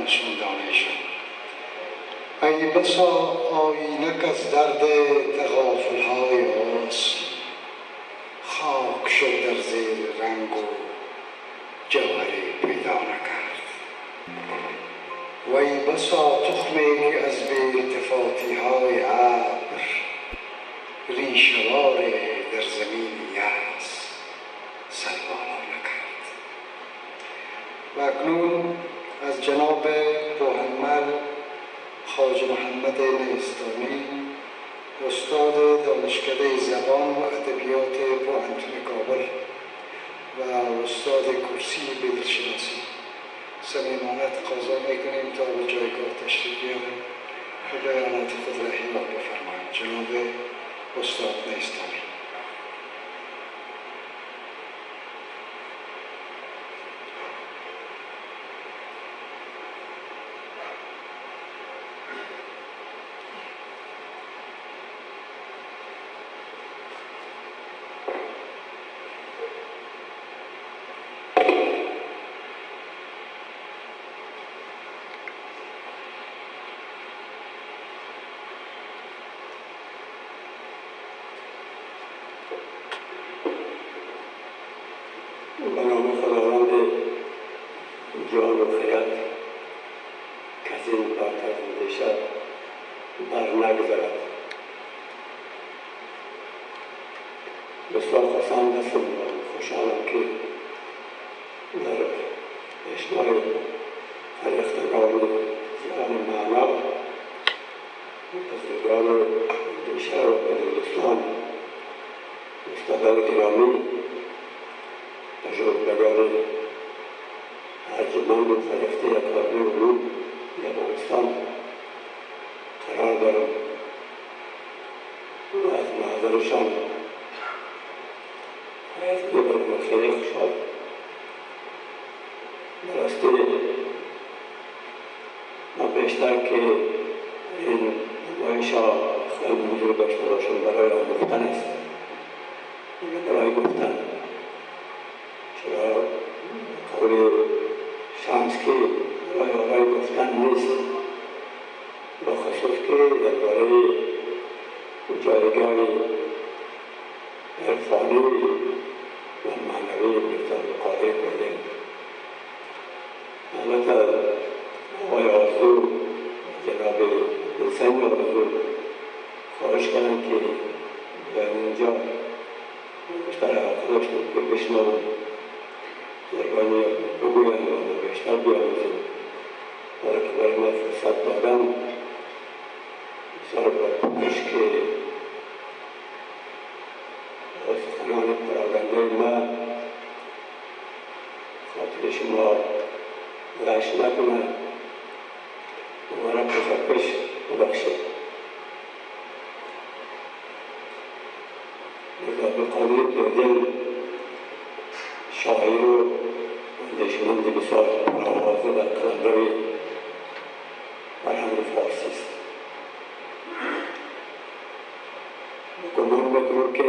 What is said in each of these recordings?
نشاندانشان. ای بسا آیینک از درد تغافلهای حسن، خاک شد در زیر رنگ و جوهری پیدا نکرد. وی بسا تخمی که از بی التفاتی ابر ریشه‌وار در زمین یأس سر بالا نکرد. و اکنون از جناب بوحنمل خواجه محمد نیستانی، استاد دانشکده زبان و ادبیات پوهنتون کابل و استاد کرسی بدلشناسی، صمیمانه تقاضا میکنیم تا به جایگاه تشریف بیاریم و بیانات خود را احیا بفرمایند. جناب استاد نیستانی. به نام خداوند جان و خرد که از این برتر اندیشه بر نگذرد. بسیار خرسند هستم و خوشحالم که در اشنای فرهیختگان زبان معنا بزرگان اندیشه و بزرگستان، استادان گرامی، تجربه‌گان ارجمند فرهیخته اکادمی علوم یمنستان قرار دارم و از محضرشان میبرم و خیلی خوشحال. درسته من بیشتر که این نمایش‌ها خیلی حضور داشته باشم برای گفتن است، برای گفتن. چرا قول شمس که برای گفتن نیست، بخصوص که درباره جایگاه عرفانی و معنوی مفتاح قادر بودیم. البته آقای آرزو جناب حسین آرزو خواهش کردن که در اینجا بیشتر خودش رو بشنوم، درباره بگویم و بیشتر بیاموزیم. برای که برای من فرصت دادم بسیار باید که سخنان پراگنده من خاطر شما غش نکنه و مرا پسرکش ببخشید. لذا به قانون دل شاعر و اندیشمند بسیار پرآوازه در قلمرو فرهنگ فارسی است. گمان میکنم که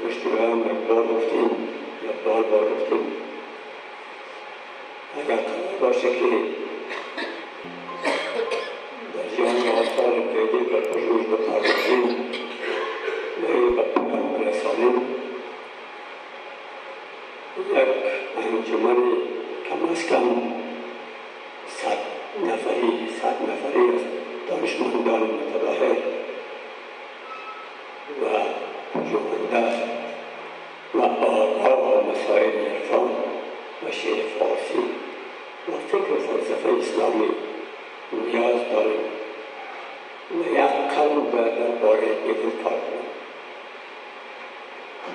دانشجویان مقدار گفتیم یا بار گفتیم، اگر قرار باشه که در جان آثار پیدی و پژوهش بپردازیم و به پیام برسانیم، یک انجمن کم از کم 100 نفری از دانشمندان متبحر و پژوهنده و آگاه و مسائل عرفان و شعر فارسی و فکر و فلسفه اسلامی نیاز داریم و یک قلم درباره بدل کار کنیم.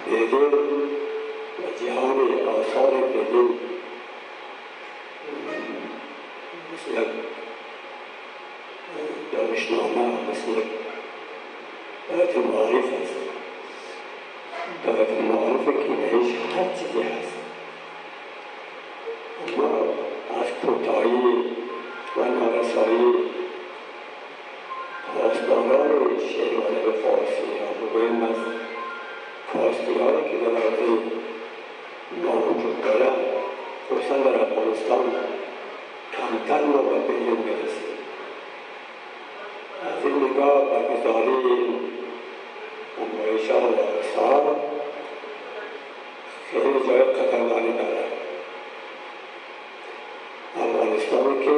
بدل و جهان آثار بدل مثل دانشنامه، مثل دایت معارف است. دایت معارف که بهش هر چیزی هست، اما از کوتاهی و نارسایی پاسداران شعر و ادب فارسی یا بگویم از کاستی‌هایی که در حوزه ما وجود دارد خصوصا در افغانستان کمتر ما به بیرون میرسیم. از این نگاه برگزاری نمایش‌ها و آثار خیلی جای قدردانی دارد. افغانستانی که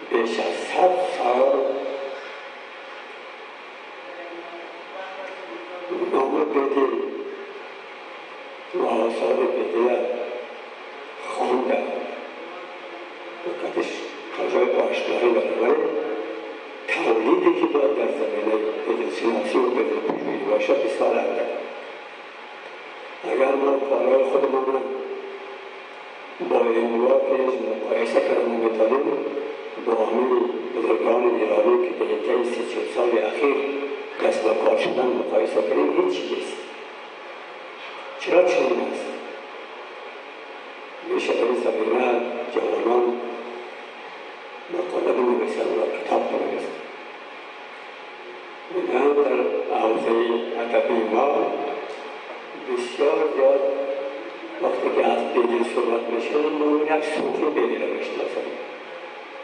بیش از 100 سال نام بدل و آثار بدل خوانده وقتش کجای باشنایی داره، ولی تولیدی که باید در زمینه بدلشناسی و بدل‌پژوهی باشد بسیار اندک. اگر ما کارهای خودمان با امروز مقایسه کردن می‌توانیم با همین بزرگان ایرانی که در طی 34 سال اخیر دست به کار شدن مقایسه کنیم، هیچ چیز نیست. چرا چنین است؟ میشه در این زمینه جوانان مقاله بنویسند و کتاب بنویسند. میگن در حوزه ادبی ما بسیار زیاد وقتی که از بدل صحبت میشه ما یک صوفی بدل رو بشناسند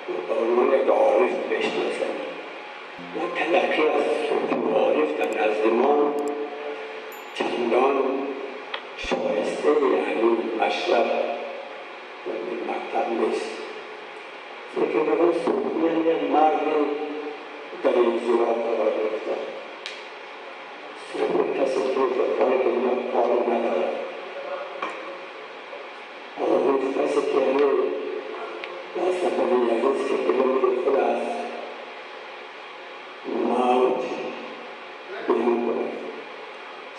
و به عنوان یک عارف بشناسند و تلقی از صوفی و عارف در نزد ما چندان شایسته یعنی مشرب و مکتب نیست. فکر می‌کنم صوفی یعنی یک مرد در این زیرا قرار گرفته. صوفی کسی که در دنیا کار ندارد. عارف کسی که در سفر یقیز که بلوی خود از موج بیرون کند.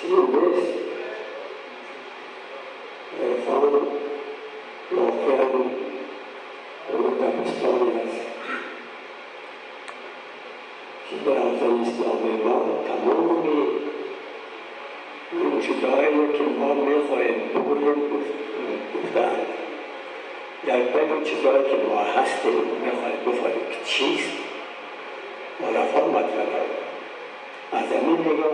چیزی نیست. عرفان واقعاً دبستانی است که در حوزه اسلامی ما تمامی اون چیزهایی که ما میخواهیم بگوییم گفتند. در بین اون چیزهایی که ما هستیم میخواهیم بفهمیم که چیست معرفا مطلب از همین نگاه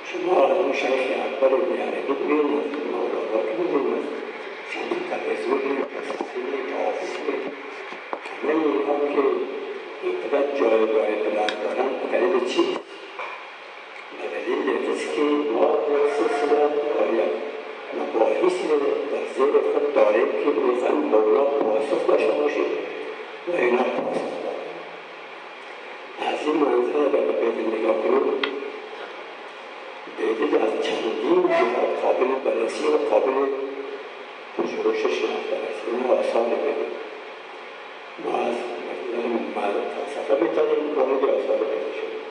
شما از اون شیخ اکبر بیانه بگویید، از مولانا که بگویید، شمس تبریزی، کسیسی، حافظی، همه اینها که اینقدر جایگاه بلند دارند به دلیل چیست؟ به دلیل اینست که ما یک سلسله باید مباحثی در ذهن خود داریم که میخواهیم مولا پاسخ داشته باشیم و اینا پاسخ داریم. از این منظر اگر به بدل نگاه کنیم، بدل از چندین جهت قابل بررسی و قابل پژوهش شناخته است. این آثار بدل ما از منظر فلسفه میتوانیم وارد آثار بدل شدیم،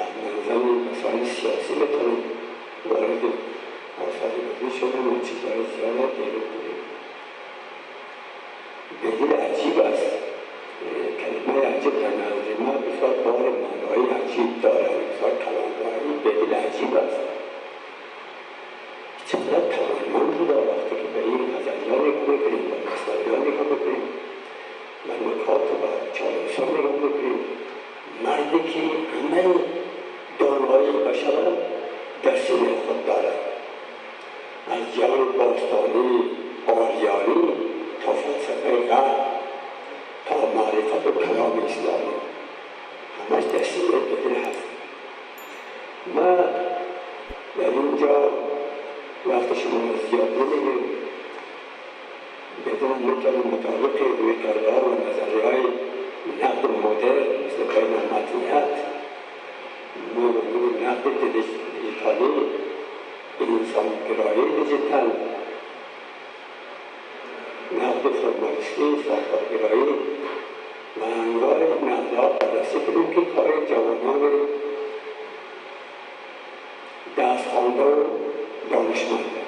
از منظر مسائل سیاسی میتوانیم وارد آثار بدل شدیم و چیزهای زیاده دیگر کنیم. بدل عجیب است. کلمه عجیب در نزد ما بسیار بار معنایی عجیب دارد، بسیار کلامگاهی بدل عجیب است. چقدر توانمند بوده وقتی که به این غزلیان نگاه میکنیم و مثنویان نگاه میکنیم و نکات و چالش‌ها نگاه میکنیم، مردی که همه دانه‌های بشر در سینه خود دارد، از جهان باستانی آریانی تا فلسفه غرب تا معرفت و کلام اسلامی همش در سینه بدل هست. ما در اینجا وقتی شما زیاد نمیگیم بدون میتونیم مطابق روی کارها و نظریه‌های نقد مدرن مثل بین المدنیت، نقد دیجیتالی، انسانگرایی دیجیتال، نقد فرمالیستی، ساختارگرایی و انواع نقدها بررسی کنیم که کار جوانان دستخوانده و دانشمنده.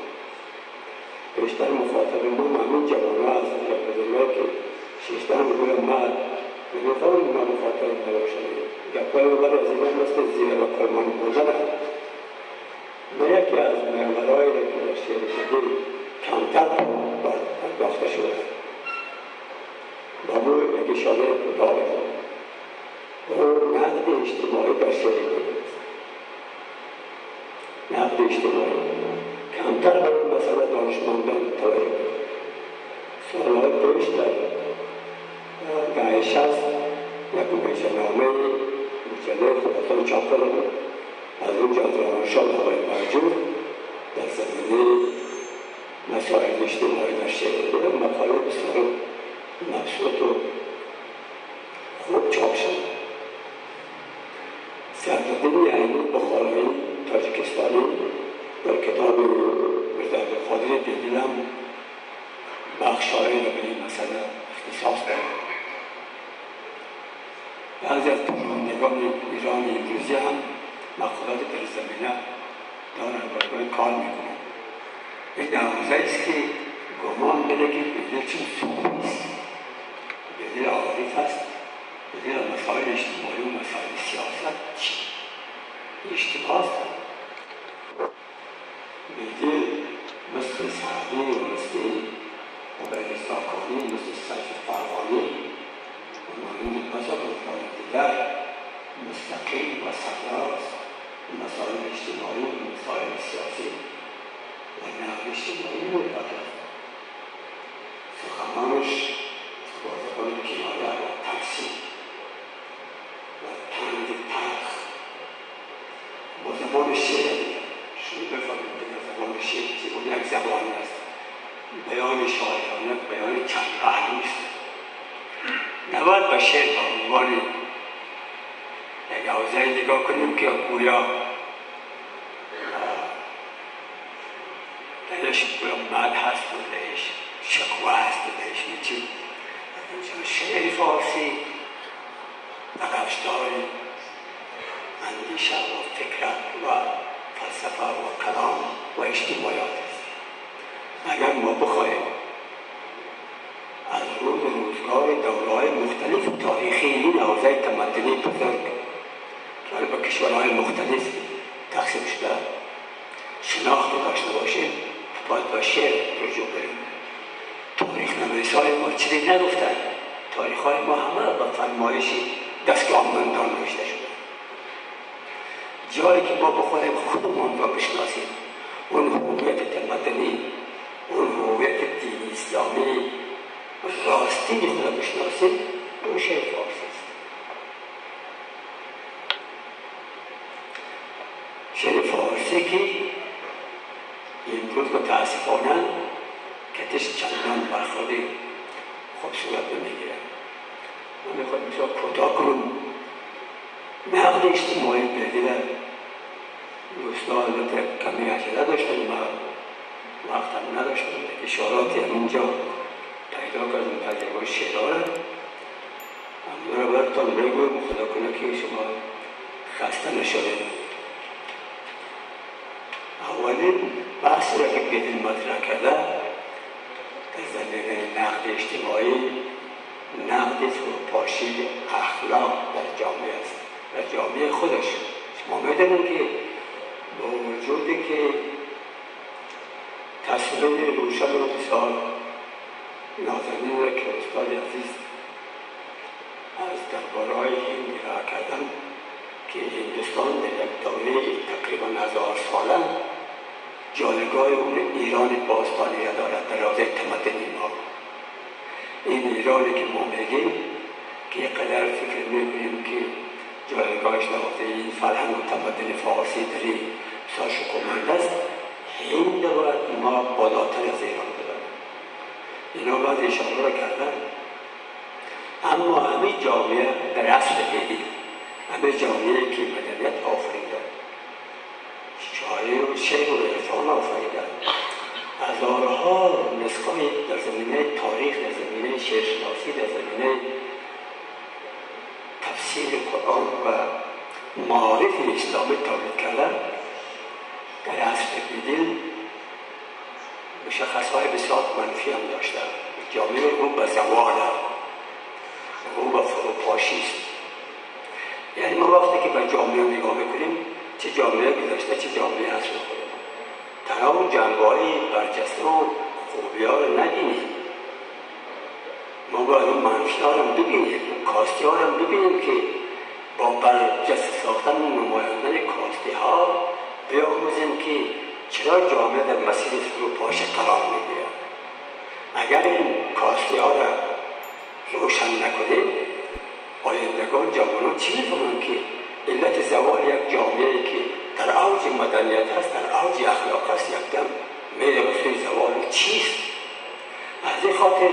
بیشتر مخاطب ما همین جوان‌ها هستند که بزرگایی که شیشتن میگویم ما نمیتوانیم ما مخاطب نباشیم. گپ‌های ما از اینا مثل زیر و فرمان بودن است. ما یکی از محورهایی را که در شعر جدید کمتر پرداخته شده با ما یک اشاره کوتاه بکنم. او نقد اجتماعی در شعر جدید است. نقد اجتماعی کمتر برای مسئله دانشمندان توجه کنید. سالهای پیش در دهه 60 یک نویسنامه مجله خودتان چاپ کرده بود. از اونجا از روانشاد آقای مرجور در زمینه مسائل اجتماعی در شعر مقاله بسیار مبسوط و خوب چاپ شد. سعدالدین یعنی بخارایی تاجیکستانی در کتاب مرزا عبدالقادر دلیل هم بخش‌هایی را به این مسئله اختصاص دارد. بعضی از پژوهندگان ایران امروزی هم مقالات در زمینه دارند و باید کار میکنند. یک دروازه است که گمان بده که بدل چون صوفی است، بدل عارف است، بدل مسائل اجتماعی و مسائل سیاست چی؟ اشتباه است. بدل مثل سعدی و مثل عبید زاکانی، مثل سیف فرغانی و معلوم مذهب و دیگر مستقل و سرراست مسائل اجتماعی و مسائل سیاسی و نقد اجتماعی مدت است. سخنانش با زبان کنایه و تفسیر و طنز تلخ با زبان شعر شما بفهمید دیگر زبان شعر که اون یک زبان است، بیان شاعرانه، بیان چند پهلو است. نباید به شعر به عنوان یک حوزه نگاه کنیم که گویا درش گویا مد هست و درش شکوه هست و درش میچین. شعر فارسی بخشدار اندیشه و فکرت و فلسفه و کلام و اجتماعیات است. اگر ما بخواهیم از روزگار دوره‌های مختلف تاریخی این حوزه تمدنی بزرگ که به کشورهای مختلف تقسیم شده شناخت داشته باشیم، باید با شعر رجوع بریم. تاریخ نویسای ما چیزی نگفتند. تاریخ‌های ما همه با فرمایش دستگاهمندان نوشته شده. جایی که ما بخواهیم خودمان را بشناسیم، اون هویت تمدنی، اون هویت دینی اسلامی راستی خود را بشناسیم، اون شعر فارسی است. شعر فارسی که امروز متاسفانه کتش چندان برخورد خوب صورت نمیگیره. من میخوایم بسیار کوتاه کنم. نقد اجتماعی بدیل دوستا البته کمی عجله داشتن، من وقتم نداشتم، اشاراتی همینجا پیدا کردم تجربه شعرها را هم را برتان بگویم خدا کنه که شما خسته نشده. اولین بحث را که بدین مطرح کرده در زمینه نقد اجتماعی، نقد فروپاشی اخلاق در جامعه است، در جامعه خودش. شما میدونید که با وجودی که تصویر روشن و بسیار نازنین را که استاد عزیز از درباره‌های هند ارائه کردن که هندوستان در یک دوره تقریبا 1000 ساله جایگاه اون ایران باستانی را دارد در حوزه تمدنی ما. این ایرانی که ما میگیم که یک قدر فکر میکنیم که جایگاهش در حوزه این فرهنگ و تمدن فارسی در این بسیار شکوهمند است، هند باید ما بالاتر از ایران بدانیم. اینا باید اشاره را کردن. اما همه جامعه در اصل بدید، همه جامعه که مدنیت آفریدن، شاعر و شعر و عرفان آفریدن، هزارها نسخه در زمینه تاریخ، در زمینه شعرشناسی، در زمینه تفسیر قرآن و معارف اسلامی تولید کردن. در اصل بدید مشخصهای بسیار منفی هم داشتن. جامعه رو به زوال او به فروپاشی است. یعنی ما وقتی که به جامعه نگاه میکنیم، چه جامعه گذشته چه جامعه هست میخوریم، تمام جنبه‌های برجسته و خوبی‌ها رو نبینیم. ما باید اون منفی‌ها رو ببینیم، کاستی‌ها رو ببینیم که با برجسته ساختن و نمایاندن کاستی‌ها بیاموزیم که چرا جامعه در مسیر فروپاشی قرار میگیرد؟ اگر این کاستی ها را روشن نکنیم، آیندگان جوانان چی میفهمند که علت زوال یک جامعه که در اوج مدنیت است، در اوج اخلاق است، یکدم میره به سوی زوال چیست؟ از این خاطر